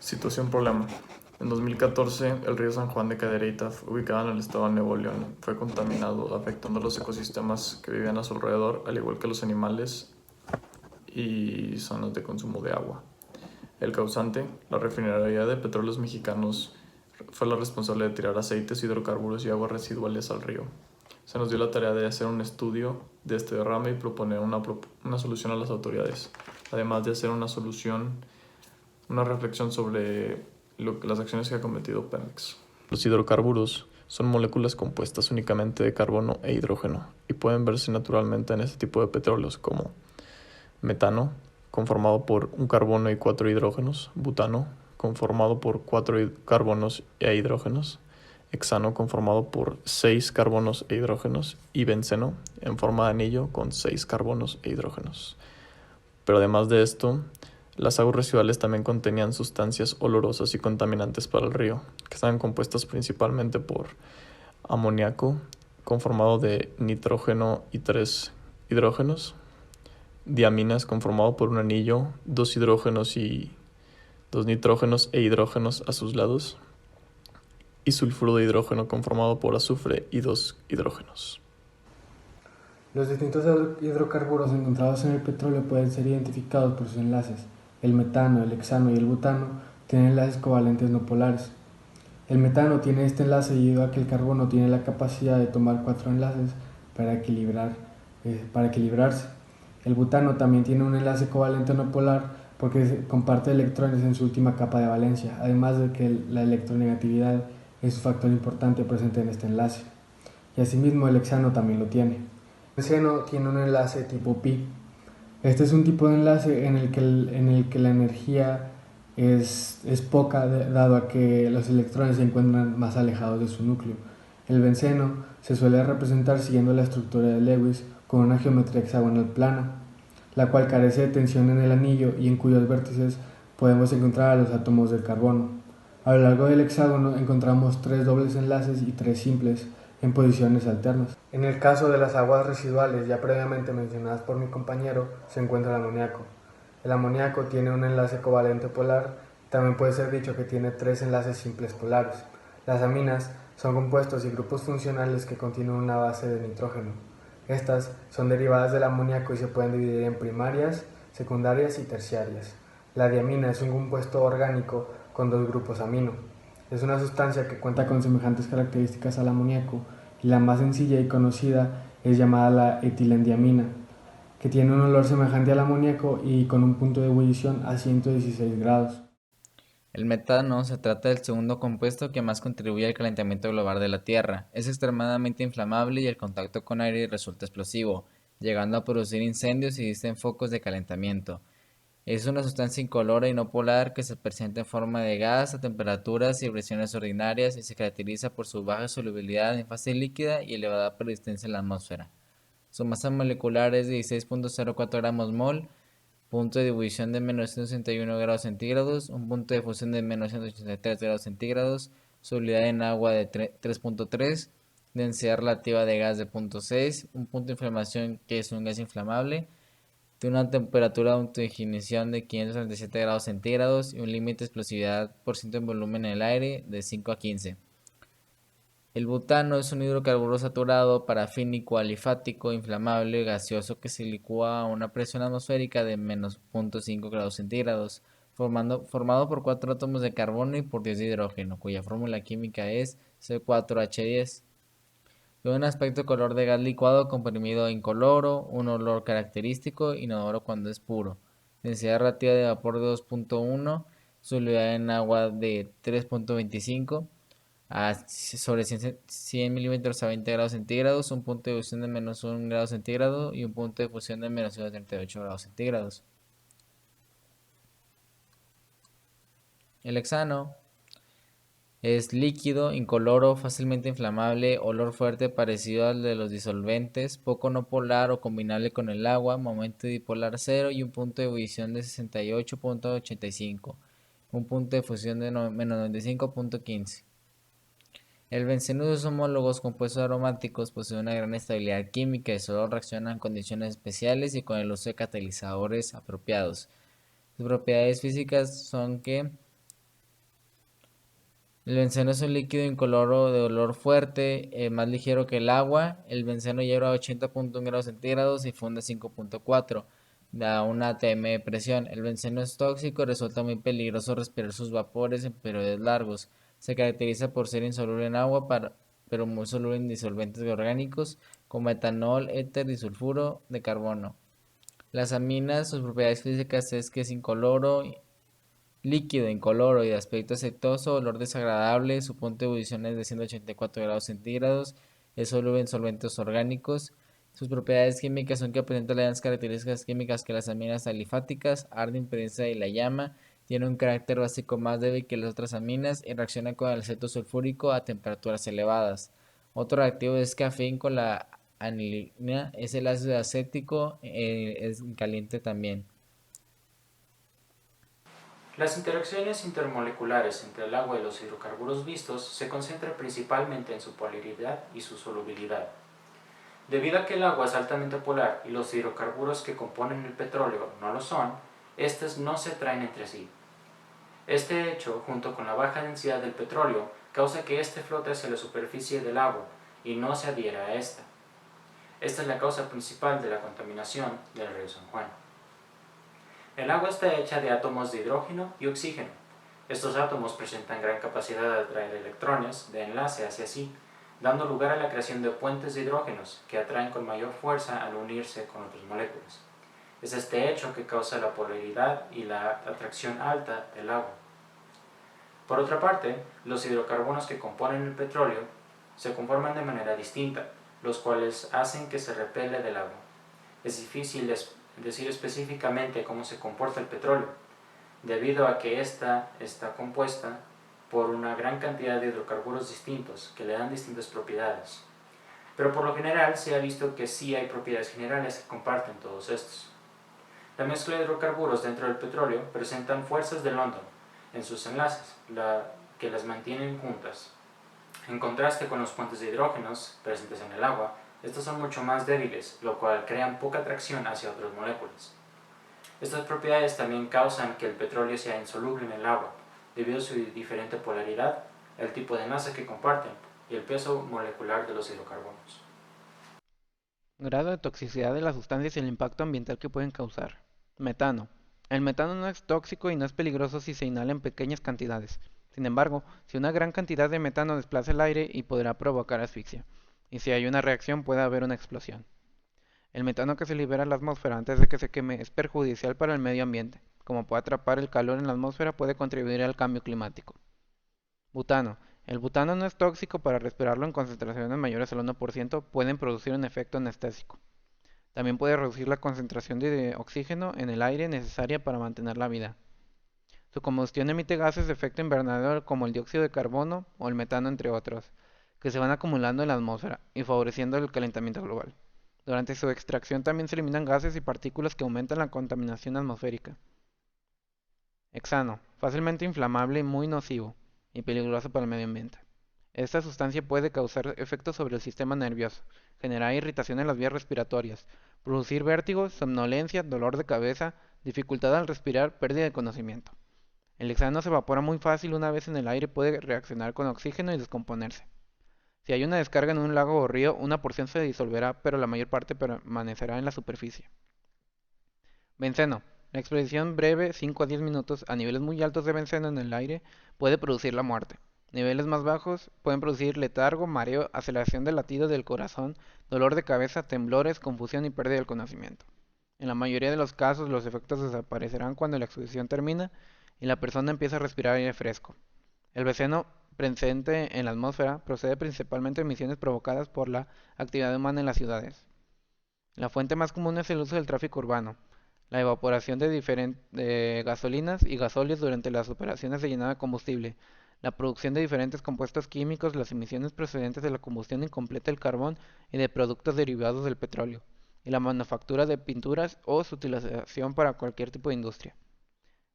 Situación problema. En 2014, el río San Juan de Cadereyta, ubicado en el estado de Nuevo León, fue contaminado, afectando los ecosistemas que vivían a su alrededor, al igual que los animales y zonas de consumo de agua. El causante, la refinería de petróleos mexicanos, fue la responsable de tirar aceites, hidrocarburos y aguas residuales al río. Se nos dio la tarea de hacer un estudio de este derrame y proponer una solución a las autoridades, además de hacer una reflexión sobre las acciones que ha cometido Pemex. Los hidrocarburos son moléculas compuestas únicamente de carbono e hidrógeno y pueden verse naturalmente en este tipo de petróleos como metano, conformado por un carbono y 4 hidrógenos; butano, conformado por 4 carbonos e hidrógenos; hexano, conformado por 6 carbonos e hidrógenos; y benceno, en forma de anillo, con 6 carbonos e hidrógenos. Pero además de esto, las aguas residuales también contenían sustancias olorosas y contaminantes para el río, que estaban compuestas principalmente por amoníaco, conformado de nitrógeno y 3 hidrógenos; diaminas, conformado por un anillo, 2 hidrógenos y 2 nitrógenos e hidrógenos a sus lados; y sulfuro de hidrógeno, conformado por azufre y 2 hidrógenos. Los distintos hidrocarburos encontrados en el petróleo pueden ser identificados por sus enlaces. El metano, el hexano y el butano tienen enlaces covalentes no polares. El metano tiene este enlace debido a que el carbono tiene la capacidad de tomar 4 enlaces para equilibrarse. El butano también tiene un enlace covalente no polar porque comparte electrones en su última capa de valencia, además de que la electronegatividad es un factor importante presente en este enlace. Y asimismo el hexano también lo tiene. El benceno tiene un enlace tipo pi. Este es un tipo de enlace en el que la energía es poca, dado a que los electrones se encuentran más alejados de su núcleo. El benceno se suele representar siguiendo la estructura de Lewis con una geometría hexagonal plana, la cual carece de tensión en el anillo y en cuyos vértices podemos encontrar a los átomos del carbono. A lo largo del hexágono encontramos 3 dobles enlaces y 3 simples en posiciones alternas. En el caso de las aguas residuales ya previamente mencionadas por mi compañero, se encuentra el amoníaco. El amoníaco tiene un enlace covalente polar, también puede ser dicho que tiene 3 enlaces simples polares. Las aminas son compuestos y grupos funcionales que contienen una base de nitrógeno. Estas son derivadas del amoníaco y se pueden dividir en primarias, secundarias y terciarias. La diamina es un compuesto orgánico con 2 grupos amino. Es una sustancia que cuenta con semejantes características al amoníaco y la más sencilla y conocida es llamada la etilendiamina, que tiene un olor semejante al amoníaco y con un punto de ebullición a 116 grados. El metano se trata del segundo compuesto que más contribuye al calentamiento global de la Tierra. Es extremadamente inflamable y el contacto con aire resulta explosivo, llegando a producir incendios y existen focos de calentamiento. Es una sustancia incolora y no polar que se presenta en forma de gas a temperaturas y presiones ordinarias y se caracteriza por su baja solubilidad en fase líquida y elevada persistencia en la atmósfera. Su masa molecular es de 16.04 gramos mol, punto de ebullición de menos 161 grados centígrados, un punto de fusión de menos 183 grados centígrados, solubilidad en agua de 3.3, densidad relativa de gas de 0.6, un punto de inflamación que es un gas inflamable, tiene una temperatura de autoignición de 537 grados centígrados y un límite de explosividad por ciento en volumen en el aire de 5 a 15. El butano es un hidrocarburo saturado, parafínico, alifático, inflamable, gaseoso que se licúa a una presión atmosférica de menos 0.5 grados centígrados, formado por 4 átomos de carbono y por 10 de hidrógeno, cuya fórmula química es C4H10. Tiene un aspecto color de gas licuado comprimido incoloro, un olor característico, inodoro cuando es puro. Densidad relativa de vapor de 2.1, solubilidad en agua de 3.25 sobre 100 milímetros a 20 grados centígrados, un punto de fusión de menos 1 grado centígrado y un punto de fusión de menos 138 grados centígrados. El hexano es líquido, incoloro, fácilmente inflamable, olor fuerte parecido al de los disolventes, poco no polar o combinable con el agua, momento dipolar cero y un punto de ebullición de 68.85, un punto de fusión de menos 95.15. El benceno y sus homólogos compuestos aromáticos poseen una gran estabilidad química y solo reaccionan en condiciones especiales y con el uso de catalizadores apropiados. Sus propiedades físicas son que El benceno es un líquido incoloro de olor fuerte, más ligero que el agua. El benceno hierve a 80.1 grados centígrados y funde 5.4. Da una atm de presión. El benceno es tóxico y resulta muy peligroso respirar sus vapores en periodos largos. Se caracteriza por ser insoluble en agua, pero muy soluble en disolventes orgánicos como etanol, éter y sulfuro de carbono. Las aminas, sus propiedades físicas es que es incoloro, líquido, incoloro y de aspecto aceitoso, olor desagradable, su punto de ebullición es de 184 grados centígrados, es soluble en solventes orgánicos. Sus propiedades químicas son que presentan las mismas características químicas que las aminas alifáticas, arde, impureza y la llama, tiene un carácter básico más débil que las otras aminas y reacciona con el aceto sulfúrico a temperaturas elevadas. Otro reactivo es cafeína con la anilina, es el ácido acético, es caliente también. Las interacciones intermoleculares entre el agua y los hidrocarburos vistos se concentran principalmente en su polaridad y su solubilidad. Debido a que el agua es altamente polar y los hidrocarburos que componen el petróleo no lo son, estos no se atraen entre sí. Este hecho, junto con la baja densidad del petróleo, causa que éste flote hacia la superficie del agua y no se adhiera a ésta. Esta es la causa principal de la contaminación del río San Juan. El agua está hecha de átomos de hidrógeno y oxígeno. Estos átomos presentan gran capacidad de atraer electrones de enlace hacia sí, dando lugar a la creación de puentes de hidrógenos que atraen con mayor fuerza al unirse con otras moléculas. Es este hecho que causa la polaridad y la atracción alta del agua. Por otra parte, los hidrocarbonos que componen el petróleo se conforman de manera distinta, los cuales hacen que se repele del agua. Es difícil decir específicamente cómo se comporta el petróleo, debido a que ésta está compuesta por una gran cantidad de hidrocarburos distintos que le dan distintas propiedades. Pero por lo general se ha visto que sí hay propiedades generales que comparten todos estos. La mezcla de hidrocarburos dentro del petróleo presentan fuerzas de London en sus enlaces, que las mantienen juntas. En contraste con los puentes de hidrógenos presentes en el agua, estos son mucho más débiles, lo cual crean poca atracción hacia otras moléculas. Estas propiedades también causan que el petróleo sea insoluble en el agua, debido a su diferente polaridad, el tipo de masa que comparten y el peso molecular de los hidrocarbonos. Grado de toxicidad de las sustancias y el impacto ambiental que pueden causar. Metano. El metano no es tóxico y no es peligroso si se inhala en pequeñas cantidades. Sin embargo, si una gran cantidad de metano desplaza el aire y podrá provocar asfixia. Y si hay una reacción puede haber una explosión. El metano que se libera a la atmósfera antes de que se queme es perjudicial para el medio ambiente. Como puede atrapar el calor en la atmósfera, puede contribuir al cambio climático. Butano. El butano no es tóxico para respirarlo en concentraciones mayores al 1%, pueden producir un efecto anestésico. También puede reducir la concentración de oxígeno en el aire necesaria para mantener la vida. Su combustión emite gases de efecto invernadero como el dióxido de carbono o el metano, entre otros, que se van acumulando en la atmósfera y favoreciendo el calentamiento global. Durante su extracción también se eliminan gases y partículas que aumentan la contaminación atmosférica. Hexano, fácilmente inflamable y muy nocivo, y peligroso para el medio ambiente. Esta sustancia puede causar efectos sobre el sistema nervioso, generar irritación en las vías respiratorias, producir vértigo, somnolencia, dolor de cabeza, dificultad al respirar, pérdida de conocimiento. El hexano se evapora muy fácil una vez en el aire, puede reaccionar con oxígeno y descomponerse. Si hay una descarga en un lago o río, una porción se disolverá, pero la mayor parte permanecerá en la superficie. Benceno. La exposición breve, 5 a 10 minutos, a niveles muy altos de benceno en el aire puede producir la muerte. Niveles más bajos pueden producir letargo, mareo, aceleración del latido del corazón, dolor de cabeza, temblores, confusión y pérdida del conocimiento. En la mayoría de los casos, los efectos desaparecerán cuando la exposición termina y la persona empieza a respirar aire fresco. El benceno presente en la atmósfera procede principalmente de emisiones provocadas por la actividad humana en las ciudades. La fuente más común es el uso del tráfico urbano, la evaporación de gasolinas y gasóleos durante las operaciones de llenado de combustible, la producción de diferentes compuestos químicos, las emisiones procedentes de la combustión incompleta del carbón y de productos derivados del petróleo, y la manufactura de pinturas o su utilización para cualquier tipo de industria.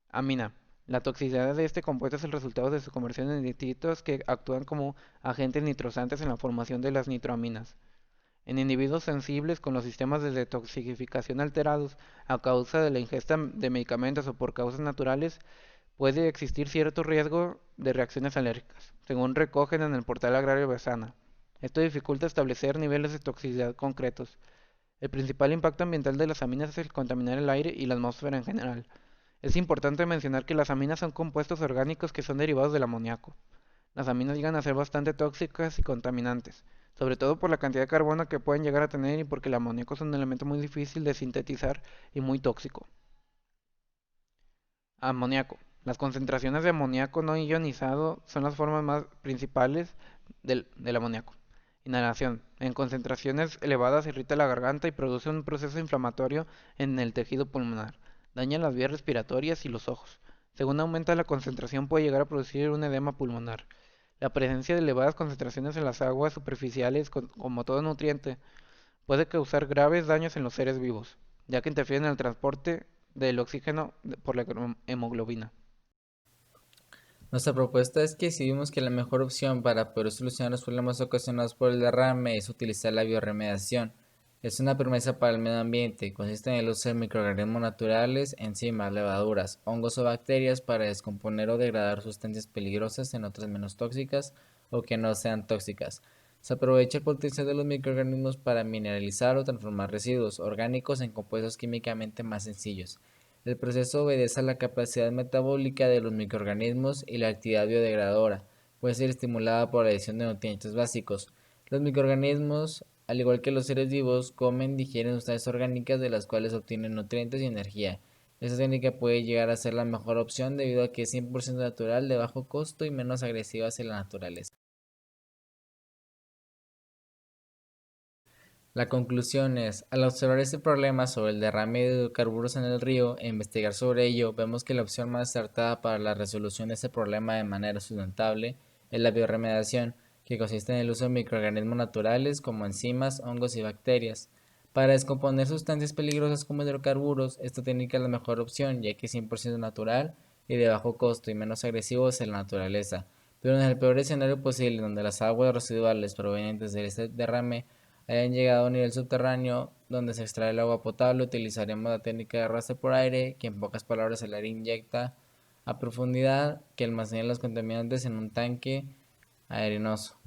Amina. La toxicidad de este compuesto es el resultado de su conversión en nitritos que actúan como agentes nitrosantes en la formación de las nitroaminas. En individuos sensibles con los sistemas de detoxificación alterados a causa de la ingesta de medicamentos o por causas naturales, puede existir cierto riesgo de reacciones alérgicas, según recogen en el portal agrario Besana. Esto dificulta establecer niveles de toxicidad concretos. El principal impacto ambiental de las aminas es el contaminar el aire y la atmósfera en general. Es importante mencionar que las aminas son compuestos orgánicos que son derivados del amoníaco. Las aminas llegan a ser bastante tóxicas y contaminantes, sobre todo por la cantidad de carbono que pueden llegar a tener y porque el amoníaco es un elemento muy difícil de sintetizar y muy tóxico. Amoníaco. Las concentraciones de amoníaco no ionizado son las formas más principales del amoníaco. Inhalación. En concentraciones elevadas irrita la garganta y produce un proceso inflamatorio en el tejido pulmonar. Daña las vías respiratorias y los ojos. Según aumenta la concentración puede llegar a producir un edema pulmonar. La presencia de elevadas concentraciones en las aguas superficiales, como todo nutriente, puede causar graves daños en los seres vivos, ya que interfieren en el transporte del oxígeno por la hemoglobina. Nuestra propuesta es que si vimos que la mejor opción para poder solucionar los problemas ocasionados por el derrame es utilizar la biorremediación. Es una promesa para el medio ambiente, consiste en el uso de microorganismos naturales, enzimas, levaduras, hongos o bacterias para descomponer o degradar sustancias peligrosas en otras menos tóxicas o que no sean tóxicas. Se aprovecha el potencial de los microorganismos para mineralizar o transformar residuos orgánicos en compuestos químicamente más sencillos. El proceso obedece a la capacidad metabólica de los microorganismos y la actividad biodegradadora. Puede ser estimulada por la adición de nutrientes básicos. Los microorganismos, al igual que los seres vivos, comen y digieren sustancias orgánicas de las cuales obtienen nutrientes y energía. Esta técnica puede llegar a ser la mejor opción debido a que es 100% natural, de bajo costo y menos agresiva hacia la naturaleza. La conclusión es, al observar este problema sobre el derrame de hidrocarburos en el río e investigar sobre ello, vemos que la opción más acertada para la resolución de este problema de manera sustentable es la biorremediación, que consiste en el uso de microorganismos naturales como enzimas, hongos y bacterias. Para descomponer sustancias peligrosas como hidrocarburos, esta técnica es la mejor opción, ya que es 100% natural y de bajo costo y menos agresivo hacia la naturaleza. Pero en el peor escenario posible, donde las aguas residuales provenientes de este derrame hayan llegado a un nivel subterráneo donde se extrae el agua potable, utilizaremos la técnica de arrastre por aire, que en pocas palabras el aire inyecta a profundidad que almacena los contaminantes en un tanque arenoso.